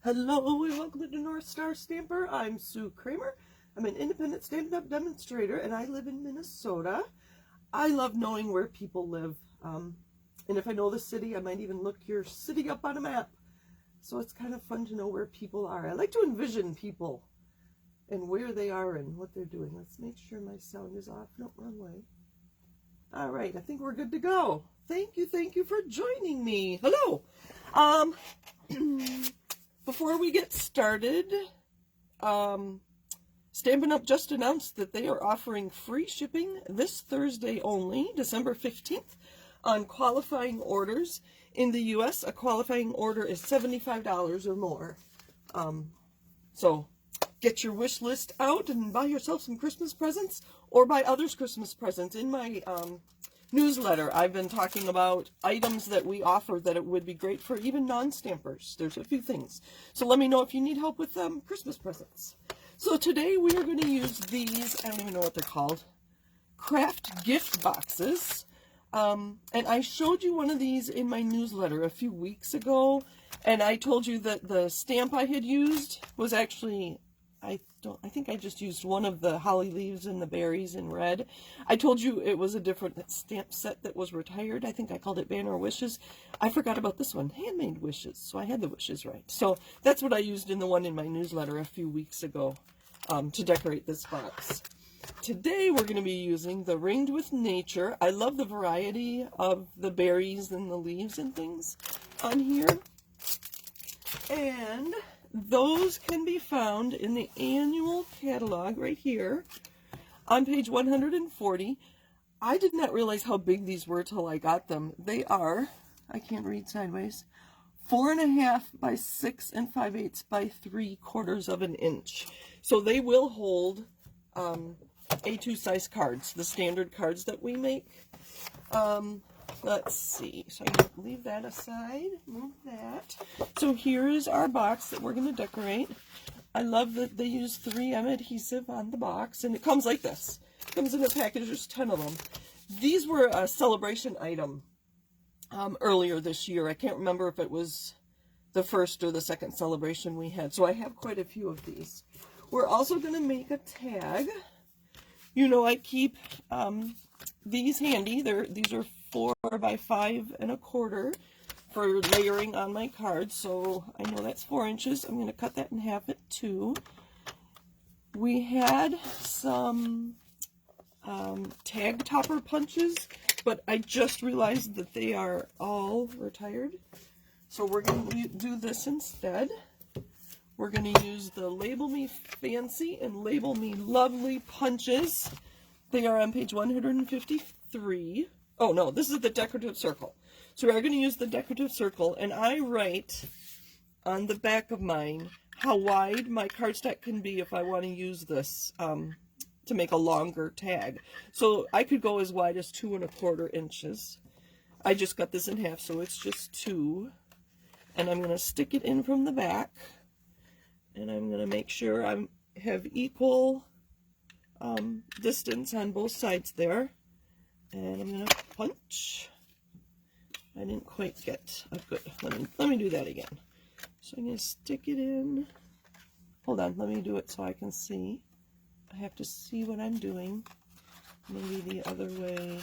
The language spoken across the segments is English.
Hello and welcome to the North Star Stamper. I'm Sue Kramer. I'm an independent stand-up demonstrator and I live in Minnesota. I love knowing where people live. And if I know the city, I might even look your city up on a map. So it's kind of fun to know where people are. I like to envision people and where they are and what they're doing. Let's make sure my sound is off. No, wrong way. All right, I think we're good to go. Thank you for joining me. Hello. Before we get started, Stampin' Up! Just announced that they are offering free shipping this Thursday only, December 15th, on qualifying orders. In the U.S., a qualifying order is $75 or more. So get your wish list out and buy yourself some Christmas presents or buy others Christmas presents. In my newsletter, I've been talking about items that we offer that it would be great for even non-stampers. There's a few things. So let me know if you need help with Christmas presents. So today we are going to use these, I don't even know what they're called, Kraft Gift Boxes. And I showed you one of these in my newsletter a few weeks ago, and I told you that the stamp I had used was actually, I think I just used one of the holly leaves and the berries in red. I told you it was a different stamp set that was retired. I think I called it Banner Wishes. I forgot about this one, Handmade Wishes, so I had the wishes right. So that's what I used in the one in my newsletter a few weeks ago to decorate this box. Today we're going to be using the Ringed with Nature. I love the variety of the berries and the leaves and things on here. And those can be found in the annual catalog right here on page 140. I did not realize how big these were till I got them. They are, I can't read sideways, 4.5 by 6 5/8 by 3/4 of an inch. So they will hold A2 size cards, the standard cards that we make. Let's see, so I'm going to leave that aside, move that. So here's our box that we're going to decorate. I love that they use 3M adhesive on the box, and it comes like this. It comes in a package, there's 10 of them. These were a celebration item earlier this year. I can't remember if it was the first or the second celebration we had, so I have quite a few of these. We're also going to make a tag. You know, I keep these handy. These are 4 by 5 1/4 for layering on my cards. So I know that's 4 inches. I'm going to cut that in half at 2. We had some tag topper punches, but I just realized that they are all retired. So we're going to do this instead. We're going to use the Label Me Fancy and Label Me Lovely punches. They are on page 153. Oh no, this is the decorative circle. So we're going to use the decorative circle, and I write on the back of mine how wide my cardstock can be if I want to use this to make a longer tag. So I could go as wide as 2 1/4 inches. I just cut this in half, so it's just 2. And I'm going to stick it in from the back. And I'm going to make sure I have equal distance on both sides there. And I'm going to punch. I didn't quite get a good, let me do that again. So I'm going to stick it in. Hold on, let me do it so I can see. I have to see what I'm doing. Maybe the other way.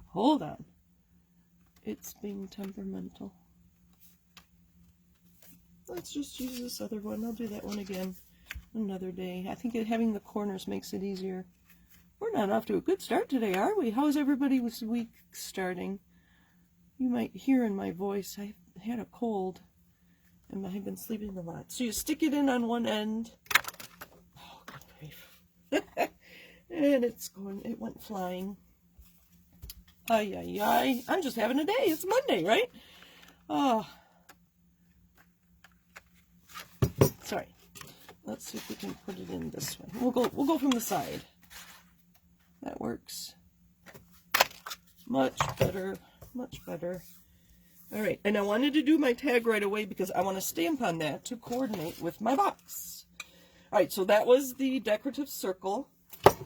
Hold on. It's being temperamental. Let's just use this other one. I'll do that one again another day. I think having the corners makes it easier. We're not off to a good start today, are we? How's everybody's week starting? You might hear in my voice, I had a cold and I've been sleeping a lot. So you stick it in on one end. Oh, good grief. And it went flying. Ay, ay, ay. I'm just having a day. It's Monday, right? Oh. Sorry. Let's see if we can put it in this way. We'll go from the side. That works. Much better. Much better. All right, and I wanted to do my tag right away because I want to stamp on that to coordinate with my box. All right, so that was the decorative circle.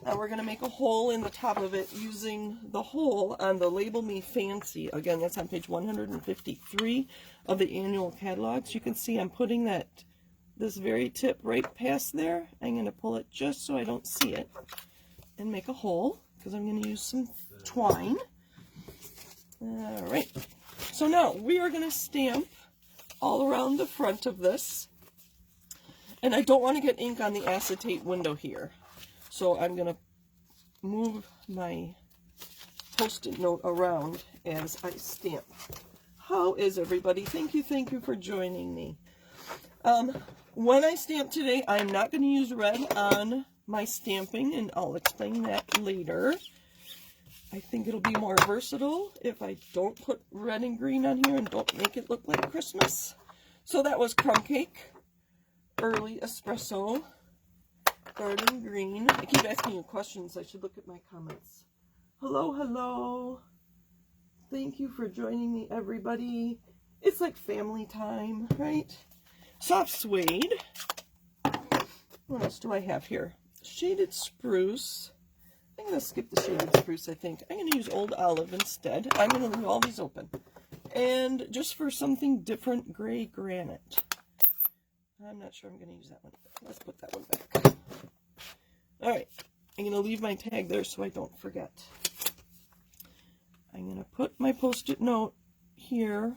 Now we're going to make a hole in the top of it using the hole on the Label Me Fancy. Again, that's on page 153 of the annual catalogs. You can see I'm putting this very tip right past there. I'm going to pull it just so I don't see it and make a hole because I'm going to use some twine. All right. So now we are going to stamp all around the front of this. And I don't want to get ink on the acetate window here. So I'm going to move my Post-it note around as I stamp. How is everybody? Thank you for joining me. When I stamp today, I'm not going to use red on my stamping, and I'll explain that later. I think it'll be more versatile if I don't put red and green on here and don't make it look like Christmas. So that was Crumb Cake, Early Espresso, Garden Green. I keep asking you questions. I should look at my comments. Hello, hello. Thank you for joining me, everybody. It's like family time, right? Soft Suede. What else do I have here? Shaded Spruce. I'm going to skip the Shaded Spruce, I think. I'm going to use Old Olive instead. I'm going to leave all these open. And just for something different, Gray Granite. I'm not sure I'm going to use that one. Let's put that one back. All right. I'm going to leave my tag there so I don't forget. I'm going to put my Post-it note here,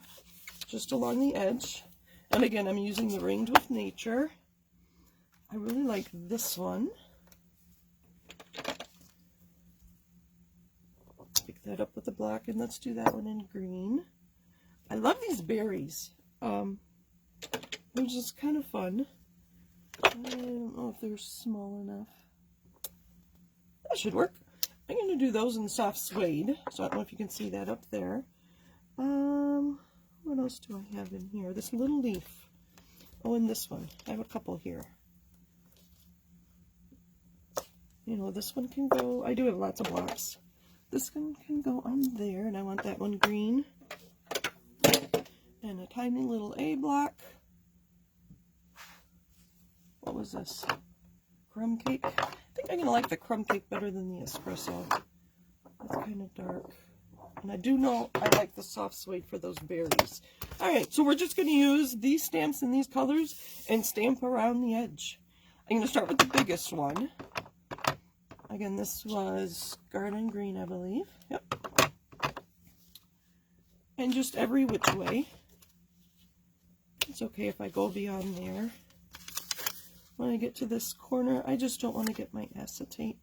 just along the edge. And again, I'm using the Ringed with Nature. I really like this one. Pick that up with the black, and let's do that one in green. I love these berries. They're just kind of fun. I don't know if they're small enough. That should work. I'm going to do those in Soft Suede, so I don't know if you can see that up there. What else do I have in here? This little leaf. Oh, and this one. I have a couple here. You know, this one can go, I do have lots of blocks. This one can go on there, and I want that one green. And a tiny little A block. What was this? Crumb Cake. I think I'm going to like the Crumb Cake better than the Espresso. It's kind of dark. And I do know I like the Soft Suede for those berries. Alright, so we're just going to use these stamps in these colors and stamp around the edge. I'm going to start with the biggest one. Again, this was Garden Green, I believe. Yep. And just every which way. It's okay if I go beyond there. When I get to this corner, I just don't want to get my acetate.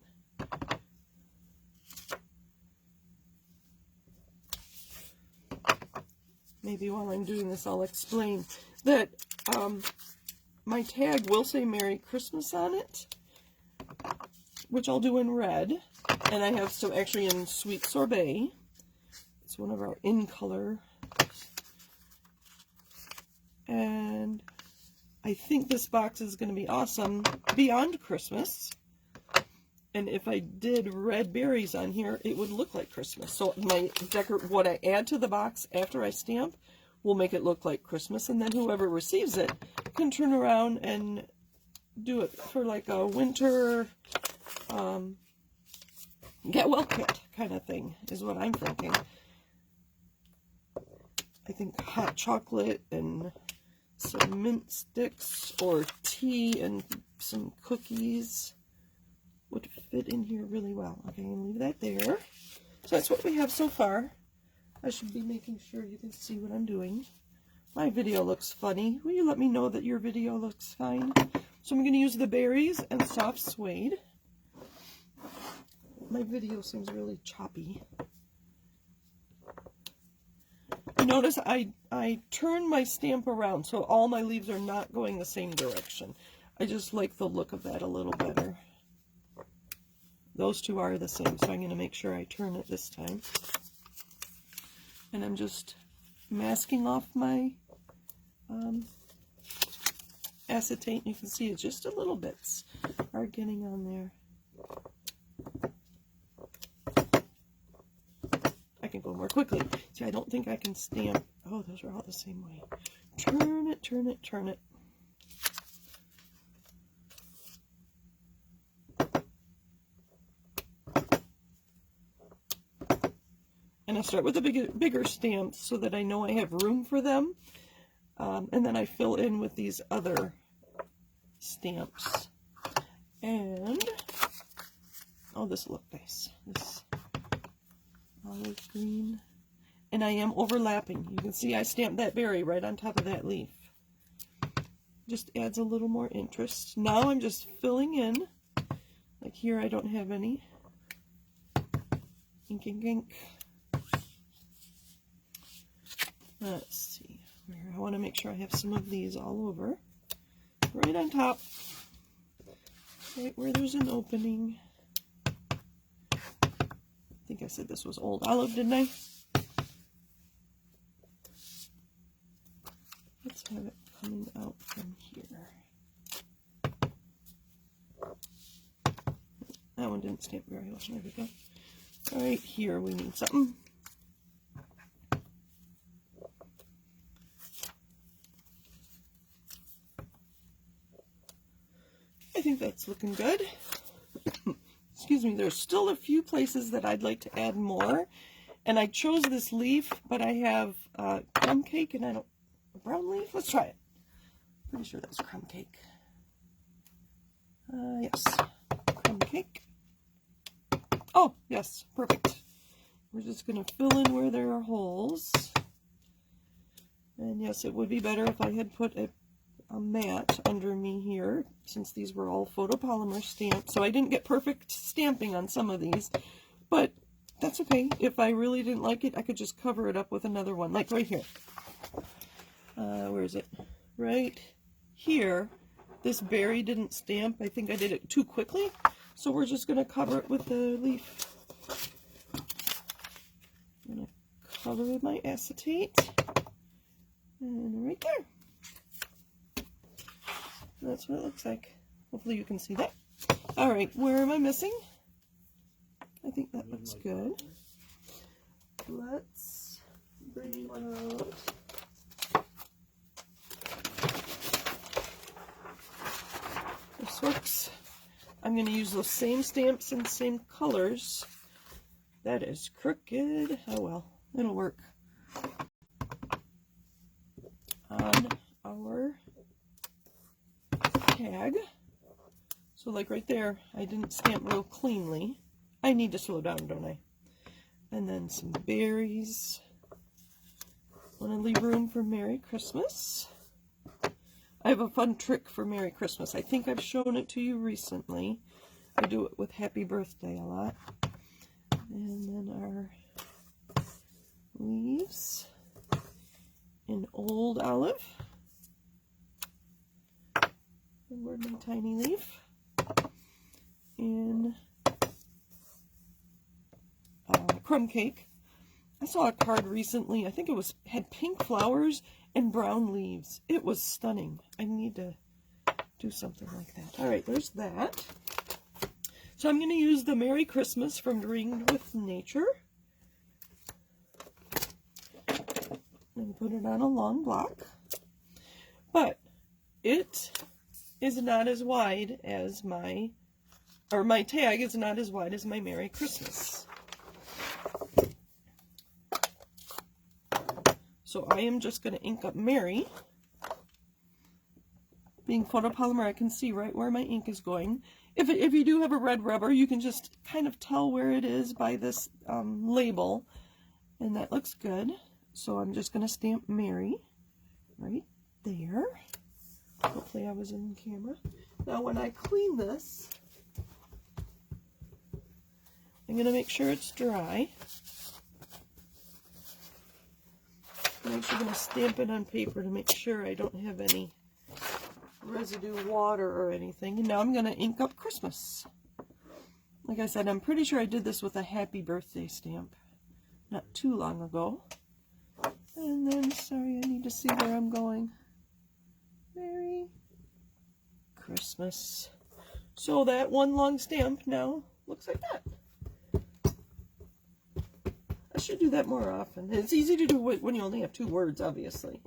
Maybe while I'm doing this, I'll explain that my tag will say Merry Christmas on it, which I'll do in red. And I have some actually in Sweet Sorbet. It's one of our in color. And I think this box is going to be awesome beyond Christmas. And if I did red berries on here, it would look like Christmas. So what I add to the box after I stamp will make it look like Christmas. And then whoever receives it can turn around and do it for like a winter get well kit kind of thing is what I'm thinking. I think hot chocolate and some mint sticks or tea and some cookies would fit in here really well. Okay, I'm going to leave that there. So that's what we have so far. I should be making sure you can see what I'm doing. My video looks funny. Will you let me know that your video looks fine? So I'm going to use the berries and Soft Suede. My video seems really choppy. You notice I turn my stamp around so all my leaves are not going the same direction. I just like the look of that a little better. Those two are the same, so I'm going to make sure I turn it this time. And I'm just masking off my acetate. You can see it just a little bits are getting on there. I can go more quickly. See, I don't think I can stamp. Oh, those are all the same way. Turn it, turn it, turn it. And I start with the bigger stamps so that I know I have room for them. And then I fill in with these other stamps. And, oh, this will look nice. This olive green. And I am overlapping. You can see I stamped that berry right on top of that leaf. Just adds a little more interest. Now I'm just filling in. Like here I don't have any. Ink, ink, ink. Let's see. I want to make sure I have some of these all over. Right on top. Right where there's an opening. I think I said this was old olive, didn't I? Let's have it coming out from here. That one didn't stamp very well. There we go. Right here we need something. I think that's looking good. Excuse me, there's still a few places that I'd like to add more. And I chose this leaf, but I have crumb cake and I don't, a brown leaf? Let's try it. Pretty sure that's crumb cake. Yes, crumb cake. Oh, yes, perfect. We're just going to fill in where there are holes. And yes, it would be better if I had put a mat under me here, since these were all photopolymer stamped. So I didn't get perfect stamping on some of these, but that's okay. If I really didn't like it, I could just cover it up with another one, like right here. Where is it? Right here. This berry didn't stamp. I think I did it too quickly. So we're just going to cover it with the leaf. I'm going to cover with my acetate. And right there. That's what it looks like. Hopefully you can see that. Alright, where am I missing? I think that looks good. Let's bring one out. This works. I'm going to use those same stamps and same colors. That is crooked. Oh well, it'll work. On our tag. So like right there, I didn't stamp real cleanly. I need to slow down, don't I? And then some berries. Want to leave room for Merry Christmas. I have a fun trick for Merry Christmas. I think I've shown it to you recently. I do it with Happy Birthday a lot. And then our leaves in Old Olive. And where's my tiny leaf? In Crumb Cake. I saw a card recently. I think it had pink flowers and brown leaves. It was stunning. I need to do something like that. All right, there's that. So I'm going to use the Merry Christmas from Green with Nature. And put it on a long block. But it is not as wide as my tag is not as wide as my Merry Christmas. So I am just going to ink up Merry. Being photopolymer, I can see right where my ink is going. If you do have a red rubber, you can just kind of tell where it is by this label. And that looks good. So I'm just going to stamp Merry right there. Hopefully I was in camera. Now when I clean this, I'm going to make sure it's dry. I'm actually going to stamp it on paper to make sure I don't have any residue water or anything. And now I'm going to ink up Christmas. Like I said, I'm pretty sure I did this with a Happy Birthday stamp not too long ago. And then, sorry, I need to see where I'm going. Merry Christmas. So that one long stamp now looks like that. I should do that more often. It's easy to do when you only have 2 words, obviously.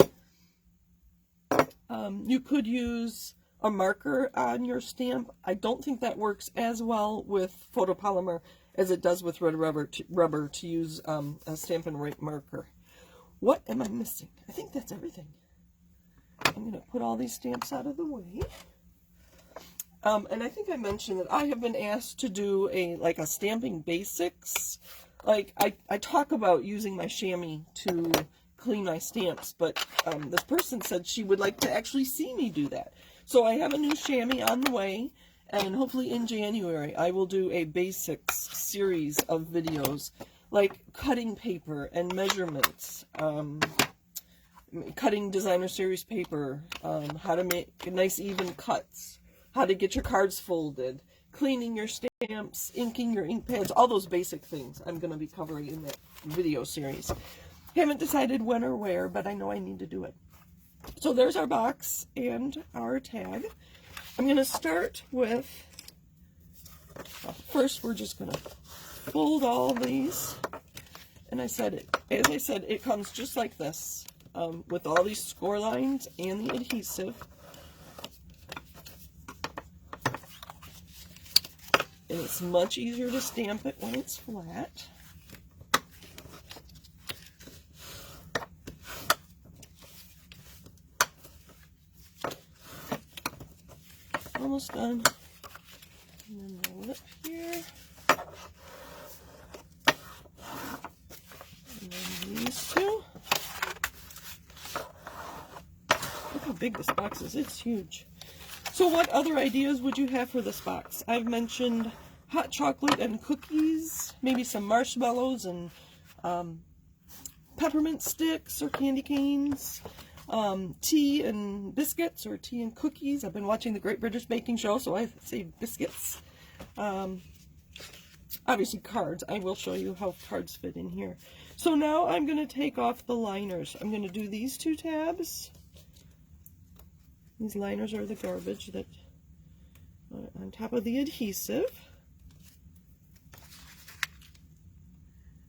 You could use a marker on your stamp. I don't think that works as well with photopolymer as it does with red rubber to use a Stampin' Right marker. What am I missing? I think that's everything. I'm going to put all these stamps out of the way. And I think I mentioned that I have been asked to do a stamping basics. Like, I talk about using my chamois to clean my stamps, but this person said she would like to actually see me do that. So I have a new chamois on the way, and hopefully in January I will do a basics series of videos, like cutting paper and measurements, cutting designer series paper, how to make nice even cuts, how to get your cards folded, cleaning your stamps, inking your ink pads, all those basic things I'm going to be covering in that video series. Haven't decided when or where, but I know I need to do it. So there's our box and our tag. I'm going to start with, first we're just going to fold all these. And as I said, it comes just like this, with all these score lines and the adhesive. And it's much easier to stamp it when it's flat. Almost done. And then the lip here. And then these two. Look how big this box is. It's huge. So what other ideas would you have for this box? I've mentioned hot chocolate and cookies, maybe some marshmallows and peppermint sticks or candy canes, tea and biscuits or tea and cookies. I've been watching the Great British Baking Show, so I say biscuits. Obviously cards. I will show you how cards fit in here. So now I'm going to take off the liners. I'm going to do these two tabs. These liners are the garbage that are on top of the adhesive.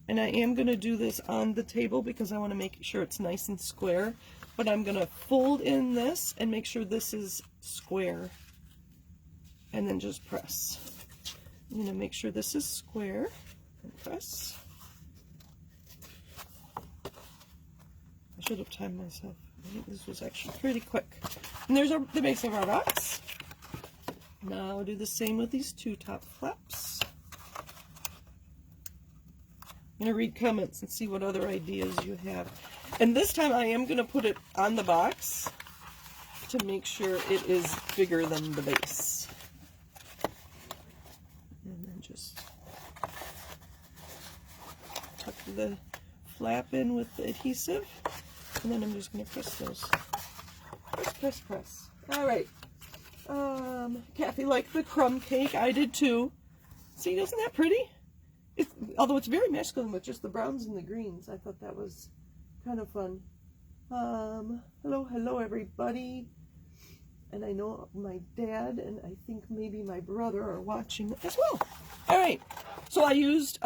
And I am going to do this on the table because I want to make sure it's nice and square. But I'm going to fold in this and make sure this is square. And then just press. I'm going to make sure this is square and press. I should have timed myself. I think this was actually pretty quick. And there's the base of our box. Now I'll do the same with these two top flaps. I'm going to read comments and see what other ideas you have. And this time I am going to put it on the box to make sure it is bigger than the base. And then just tuck the flap in with the adhesive. And then I'm just going to press those. Press. All right. Kathy liked the crumb cake. I did too. See, isn't that pretty? Although it's very masculine with just the browns and the greens. I thought that was kind of fun. Hello everybody. And I know my dad and I think maybe my brother are watching as well. All right. So I used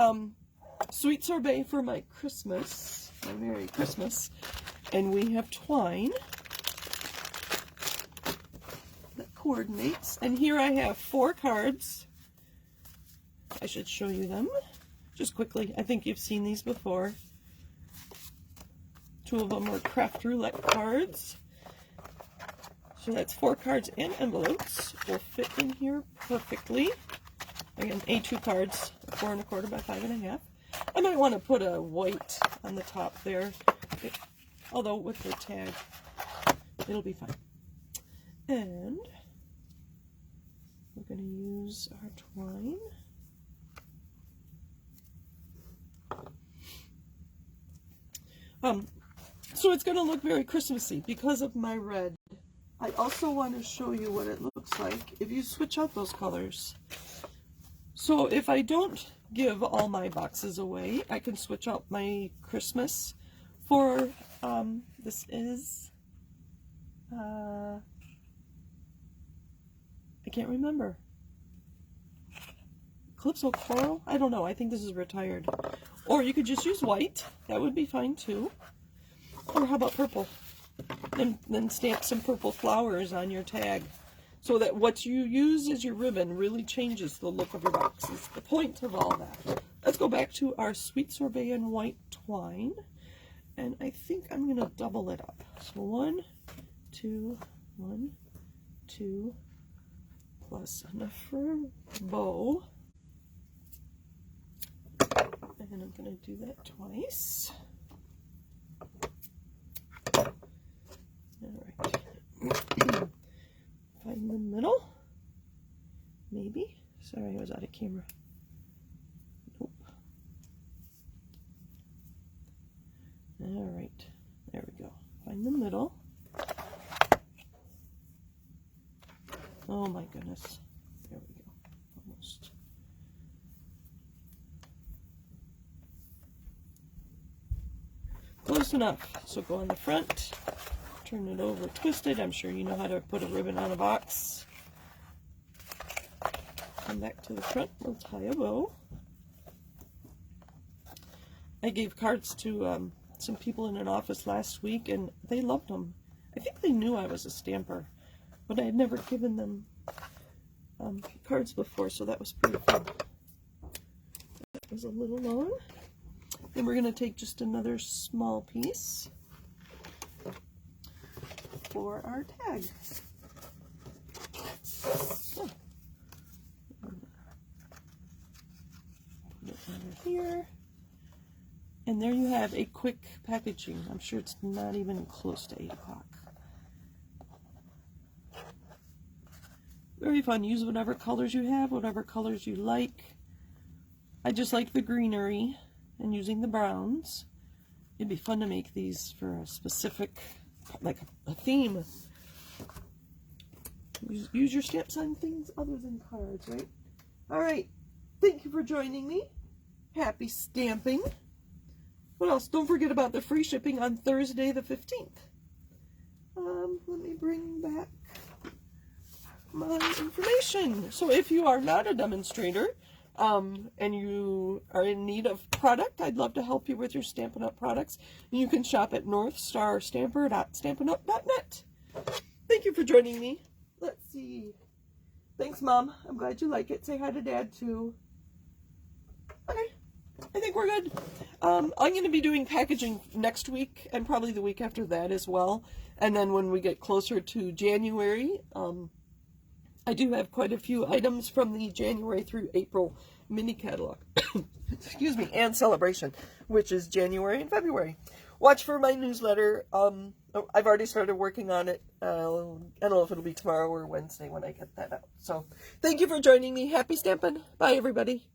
sweet sorbet for my Christmas, my Merry Christmas. And we have twine that coordinates. And here I have 4 cards. I should show you them just quickly. I think you've seen these before. 2 of them are Kraft Roulette cards. So that's 4 cards and envelopes. Will fit in here perfectly. Again, A2 cards, 4 1/4 by 5 1/2. I might want to put a white on the top there. Although with the tag, it'll be fine. And we're going to use our twine. So it's going to look very Christmassy because of my red. I also want to show you what it looks like if you switch out those colors. So if I don't give all my boxes away, I can switch out my Christmas for, this is, I can't remember. Calypso Coral? I don't know. I think this is retired. Or you could just use white. That would be fine too. Or how about purple? Then stamp some purple flowers on your tag. so that what you use as your ribbon really changes the look of your box. Is the point of all that. Let's go back to our Sweet Sorbet and white twine. And I think I'm going to double it up. So 1, 2, 1, 2, plus enough for a bow. And I'm going to do that twice. All right. Find the middle. Maybe. Sorry, I was out of camera. Nope. All right. There we go. Find the middle. Oh my goodness. There we go. Almost. Close enough. So go on the front, turn it over, twist it. I'm sure you know how to put a ribbon on a box. Come back to the front, we'll tie a bow. I gave cards to some people in an office last week, and they loved them. I think they knew I was a stamper, but I had never given them cards before, so that was pretty fun. That was a little long. Then we're going to take just another small piece for our tag. Oh. Put it under here. And there you have a quick packaging. I'm sure it's not even close to 8 o'clock. Very fun. Use whatever colors you have, whatever colors you like. I just like the greenery and using the browns. It'd be fun to make these for a specific, like a theme. Use your stamps on things other than cards, right? All right. Thank you for joining me. Happy stamping. What else? Don't forget about the free shipping on Thursday the 15th. Let me bring back my information. So if you are not a demonstrator, and you are in need of product, I'd love to help you with your Stampin' Up! Products. You can shop at northstarstamper.stampinup.net. Thank you for joining me. Let's see. Thanks, Mom. I'm glad you like it. Say hi to Dad, too. Okay. I think we're good. I'm going to be doing packaging next week and probably the week after that as well. And then when we get closer to January, I do have quite a few items from the January through April mini catalog. Excuse me, and celebration, which is January and February. Watch for my newsletter. I've already started working on it. I don't know if it'll be tomorrow or Wednesday when I get that out. So thank you for joining me. Happy stamping. Bye, everybody.